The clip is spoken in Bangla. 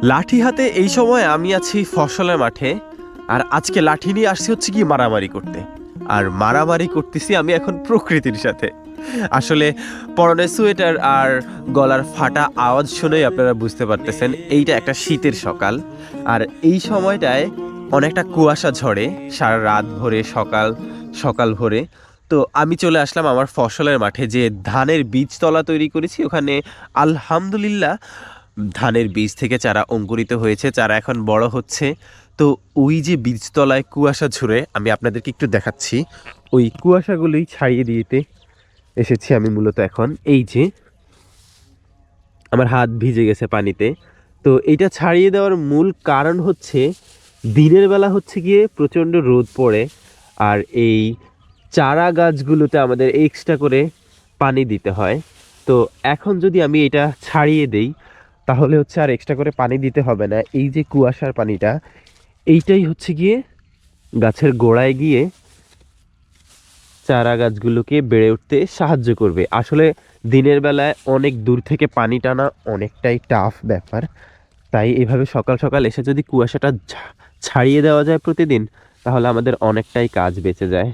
লাঠি হাতে এই সময় আমি আছি ফসলের মাঠে। আর আজকে লাঠি নিয়ে আসছি হচ্ছে কি মারামারি করতে। আর মারামারি করতেছি আমি এখন প্রকৃতির সাথে। আসলে পরনে সোয়েটার আর গলার ফাটা আওয়াজ শুনেই আপনারা বুঝতে পারতেছেন এইটা একটা শীতের সকাল। আর এই সময়টায় অনেকটা কুয়াশা ঝরে সারা রাত ভরে, সকাল সকাল ভরে। তো আমি চলে আসলাম আমার ফসলের মাঠে, যে ধানের বীজতলা তৈরি করেছি ওখানে। আলহামদুলিল্লাহ ধানের বীজ থেকে চারা অঙ্কুরিত হয়েছে, চারা এখন বড় হচ্ছে। তো ওই যে বীজতলায় কুয়াশা ঝরে, আমি আপনাদেরকে একটু দেখাচ্ছি। ওই কুয়াশাগুলোই ছাড়িয়ে দিতে এসেছি আমি মূলত এখন। এই যে আমার হাত ভিজে গেছে পানিতে। তো এইটা ছাড়িয়ে দেওয়ার মূল কারণ হচ্ছে দিনের বেলা হচ্ছে গিয়ে প্রচণ্ড রোদ পড়ে, আর এই চারা গাছগুলোতে আমাদের এক্সট্রা করে পানি দিতে হয়। তো এখন যদি আমি এটা ছাড়িয়ে দেই তাহলে হচ্ছে আর এক্সট্রা করে পানি দিতে হবে না। এই যে কুয়াশার পানিটা, এইটাই হচ্ছে গিয়ে গাছের গোড়ায় গিয়ে চারা গাছগুলোকে বেড়ে উঠতে সাহায্য করবে। আসলে দিনের বেলায় অনেক দূর থেকে পানি টানা অনেকটাই টাফ ব্যাপার। তাই এভাবে সকাল সকাল এসে যদি কুয়াশাটা ছাড়িয়ে দেওয়া যায় প্রতিদিন, তাহলে আমাদের অনেকটাই কাজ বেঁচে যায়।